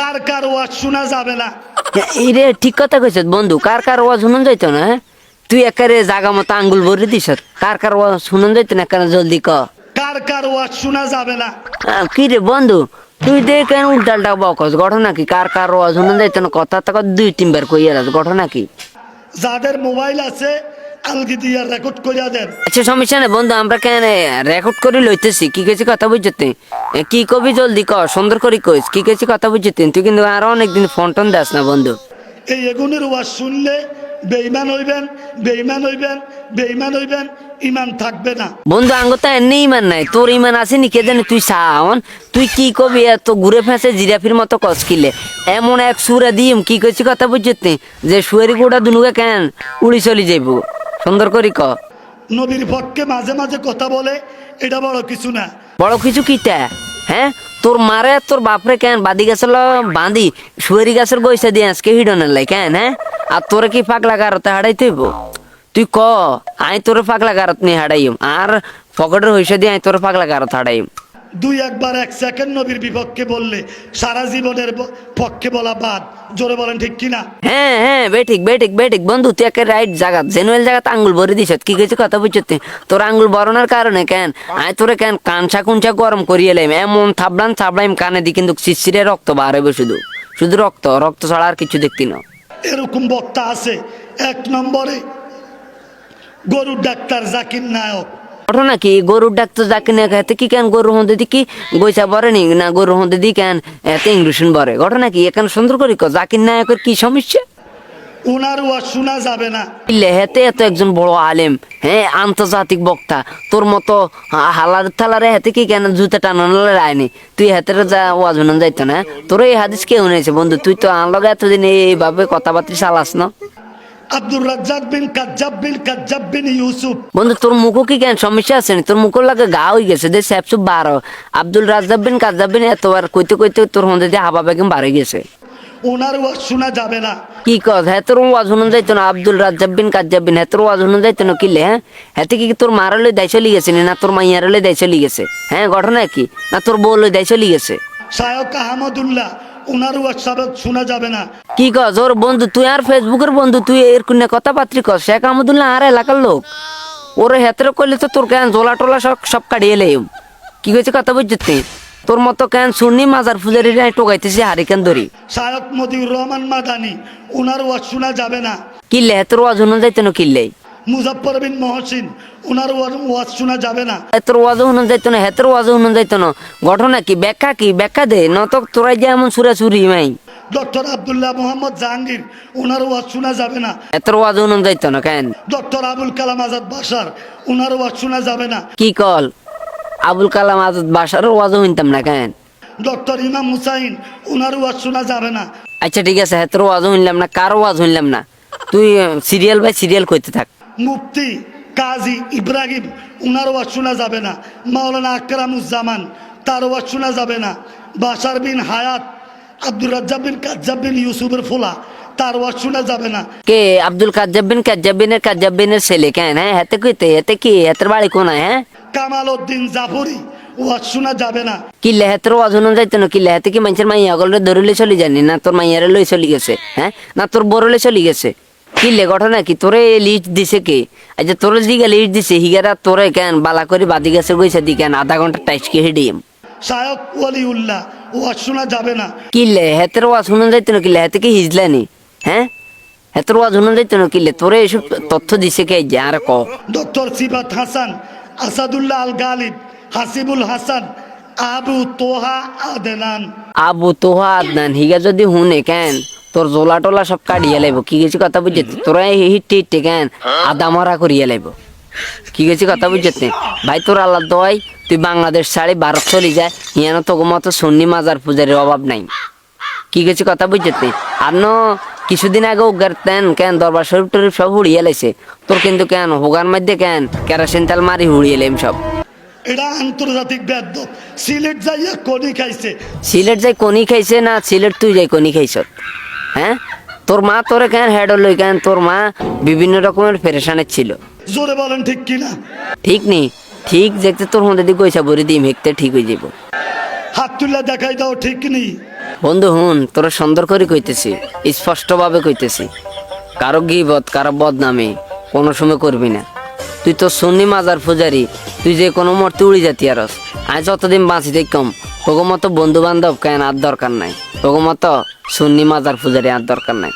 কার কার ওয়াজ শোনা যাবে না। এই রে ঠিক কথা কইছ বন্ধু, কার কার ওয়াজ শুনুন যাইতো না? তুই একারে জাগা মতো আঙ্গুল ভরে দিস, কার কার ওয়াজ শুনুন যাইতো না কেন জলদি ক। কার কার ওয়াজ শোনা যাবে না। কি রে বন্ধু, তুই দেখ কেন উল্টালটা বকস, ঘটনা কি? কার কার ওয়াজ শুনুন যাইতো না কথা তো 2-3 বার কইয়ার আছে, ঘটনা কি? যাদের মোবাইল আছে আলগি দিয়া রেকর্ড করিয়া দেন। আচ্ছা সমস্যা নেই বন্ধু, আমরা কেন রেকর্ড করে লইতেছি। কি কেছি কথা বুঝতে? কি কবি জলদি ক, সুন্দর করে কইস কি কেছি কথা বুঝতে। তুই কিন্তু আরো অনেকদিন ফোন টোন দাস না বন্ধু। এই এগুনের ওয়াজ শুনলে বেঈমান হইবেন, বেঈমান হইবেন, বেঈমান হইবেন, ইমান থাকবে না। বন্ধু আঙ্গ তো এমনি ইমান নাই, তোর ইমান আছে নি কে জানে। তুই সাওন তুই কি কবি এত ঘুরে ফেঁসে জিরাফির মতো কচকিলে এমন এক সুরে দিম কি কইছি কথা বুঝতে, যে সুয়েরি গোটা দুনুকে কেন উড়ি চলি যাইব। সুন্দর করি ক। নবীর পক্ষে মাঝে মাঝে কথা বলে, এটা বড় কিছু না। বড় কিছু কিটা? হ্যাঁ, তোর মারে তোর বাপরে কেন বাদি গাছের বাঁধি সুয়েরি গাছের গইসা দিয়ে আজকে হিডনের লাই কেন? হ্যাঁ, আর তোরে কি পাগলা গারতে হারাইতে হইব? তুই ক, আই তোরে পাগলা গারত নিয়ে হারাইম, আর পকেটের হইসা দিয়ে আই তোরে পাগলা গারত হারাইম। দুই একবার 1 সেকেন্ড নবীর বিপক্ষে বললে সারা জীবনের পক্ষে বলা বাদ। জোরে বলেন ঠিক কিনা? হ্যাঁ হ্যাঁ বেঠিক বেঠিক বেঠিক বন্ধু, তুই একে রাইট জায়গা জেনুয়েল জায়গাতে আঙ্গুল ভরে দিস। কি কিছু কথা বুঝতে? তোর আঙ্গুল বরণের কারণে কেন আয় তোরে কেন কানসা কুনসা গরম করিয়ে লাইম, এমন থাবলাম থাবলাইম কানে দি কিন্তু শিরশিরে রক্ত বাড়াবে, শুধু শুধু রক্ত রক্ত ছাড়া আর কিছু দেখতি না। এরকম বক্তা আছে। 1 নম্বরে গরুর ডাক্তার জাকির নায়ক। ঘটনা কি? গরুর ডাক্তার যাকে না খেতে কি কেন গরুর হন্দে দি কি গইসা বরে নি না, গরুর হন্দে দি কেন এত ইংলিশন বরে? ঘটনা কি? এখানে সুন্দর করি ক, জাকির নায়কের কি সমস্যা? উনার ওয়াজ শোনা যাবে না। হেতে এত একজন বড় আলেম, হ্যাঁ আন্তর্জাতিক বক্তা, তোর মতো হালার থালারে হাতে কি কেন জুতা টানানোর রায়নি? তুই হাতের যা ওয়াজ শুনান যাইতো না? তোর এই হাদিস কেউ নেছে বন্ধু, তুই তো আনলগে এতদিন এইভাবে কথাবার্তা চালাস না। আব্দুর রাজ্জাক বিন ইউসুফ। বন্ধু তোর মুখও কি কেন সমস্যা আছে? তোর মুখের লাগে গা হয়ে গেছে দে স্যাপসুপ 12। আব্দুল রাজ্জাক বিন কাজ্জাব বিন এতবার কইতে কইতে তোর মধ্যে দিয়ে হাবা বেগম বাড়ে গেছে। ওনার ওয়াজ শোনা যাবে না। কি কস? হ্যাঁ তোর ওয়াজ শুনুন যাইতো না? আব্দুল রাজ্জাক বিন কাজ্জাব বিন হ্যাঁ তোর ওয়াজ শুনুন যাইতো না কিলে? হ্যাঁ হাতে কি তোর মারালে দায় চলি গেছে না তোর মাইয়ারলে দায় চলি গেছে? হ্যাঁ ঘটনা কি? না তোর বউলে দায় চলি গেছে? শায়ক আহমদুল্লাহ, ওনার ওয়াজ সাবেক শোনা যাবে না। কি কস? ওর বন্ধু তুই আর ফেসবুকের বন্ধু, তুই এর কোনে কথাবার্তি কস? শেখ আহমদুল্লাহ আর এলাকার লোক, ওরে হেতরে করলে তো তোর কেন জোলা টোলা সব কাটিয়ে লেম। কি কইছে কথা বুঝতে? তোর মতো কেন শুনি মাজার ফুজারি টোকাইতেছি হারিকেন ধরি। শায়ক মতিউর রহমান মাদানি, ওনার ওয়াজ শোনা যাবে না। কিল্লে হেতর ওয়াজ শুনুন যাইতো না কিল্লে? মুজাফফর বিন মহসিন, ওনার ওয়াজ শোনা যাবে না। হেতর ওয়াজ শুনুন যাইতো না, হেতর ওয়াজ শুনুন যাইতো না। ঘটনা কি? ব্যাখ্যা কি? ব্যাখ্যা দে নত তোরাই যে এমন সুরাসুরি মাই। ডক্টর আব্দুল্লাহ মোহাম্মদ জাহাঙ্গীর, ওনার ওয়াজ শোনা যাবে না। হেতর ওয়াজ শুনুন যাইতো না কেন? ডক্টর আবুল কালাম আজাদ বাশার, ওনার ওয়াজ শোনা যাবে না। কি কল? আবুল কালাম আজাদ বাসার ওয়াজ শুনতাম না কেন? ডক্টর ইমাম হুসাইন, ওনার ওয়াজ শোনা যাবে না। আচ্ছা ঠিক আছে, হেতর ওয়াজ শুনলাম না, কারো ওয়াজ শুনলাম না। তুই সিরিয়াল বাই সিরিয়াল কইতে থাক। মুফতি কাজী ইব্রাহিম, ওনার ওয়াজ শোনা যাবে না। মাওলানা আকরামুজ্জামান, তার ওয়াজ শোনা যাবে না। বাশার বিন হায়াত, আব্দুর রাজ্জাক বিন কাজ্জাব বিন ইউসুফের ফোলা, তার ওয়াজ শোনা যাবে না। কে? আব্দুল কাজ্জাব বিনের ছেলে কেন? হ্যাঁ হাতে কইতে হাতে কি হাতের বাড়ি কোনায়? হ্যাঁ কামাল উদ্দিন জাফরি, ওয়াজ শোনা যাবে না। কি লেহাতের ওয়াজ শুনুন যাইতো না? কি লেহাতে কি মানুষের মাইয়া গলরে ধরলে চলি জানি না? তোর মাইয়ারে লই চলি গেছে? হ্যাঁ না তোর বড়লে চলি গেছে? কি লে ঘটনা কি? তোরে লিস্ট দিছে কে? আচ্ছা তোরে দিকে লিস্ট দিছে হিগারা তোরে কেন বালা করে বাদি গেছে গইছে দি কেন আধা ঘন্টা টাইস কে হেডিম? শায়ক ওয়ালিউল্লাহ, ওয়াজ শোনা যাবে না। কি লে হেতের ওয়াজ শুনুন যাইতো না? কি লেহাতে কি হিজলানি? হ্যাঁ হেতের ওয়াজ শুনুন যাইতো না? কি লে তোরে এসব তথ্য দিছে কে? যে আর ক। ডক্টর সিফাত হাসান, আসাদুল্লাহ আল গালিব, হাসিবুল হাসান, আবু তোহা আদনান। আবু তোহা আদনান হিগা যদি হুনে কেন তোর জোলা টোলা সব কাটিয়ে লাইব। কি গেছি কথা বুঝতে? তোরা হিটে হিটে কেন আদা মরা করিয়ে লাইব। কি গেছি কথা বুঝতে? ভাই তোর আল্লাহ দোয়াই তুই বাংলাদেশ ছাড়ি ভারত চলি যায়, ইয়ানো তোর মতো সন্নি মাজার পূজারের অভাব নাই। কি গেছি কথা বুঝতে? আর ন কিছুদিন আগে উগার তেন কেন দরবার শরীফ টরীফ সব হুড়িয়ে লাইছে তোর, কিন্তু কেন হোগার মধ্যে কেন কেরাসিন তেল মারি হুড়িয়ে লাইম সব। এটা আন্তর্জাতিক বেদ্য। সিলেট যাইয়া কনি খাইছে। সিলেট যাই কনি খাইছে না? সিলেট তুই যাই কনি খাইছ? হ্যাঁ তোর মা তোরে কেন হেড লই কেন? তোর মা বিভিন্ন রকমের পেরেশানের ছিল। জোরে বলেন ঠিক কিনা? ঠিক নেই? ঠিক দেখতে তোর মধ্যে দিয়ে গইসা ভরে দিম হেকতে ঠিক হয়ে যাব। হাত তুলে দেখাই দাও ঠিক নেই। বন্ধু হুন, তোরা সুন্দর করে কইতেছি, স্পষ্টভাবে কইতেছি, কারো গিবত কারো বদনামি কোনো সময় করবি না। তুই তো সুন্নি মাজার পূজারি, তুই যে কোনো মূর্তি উড়ি যাতি আরস। আজ যতদিন বাঁচি দেখম তোকে মতো বন্ধু বান্ধব কেন আর দরকার নাই, তোকে মতো সুন্নি মাজার পূজারি আর দরকার নাই।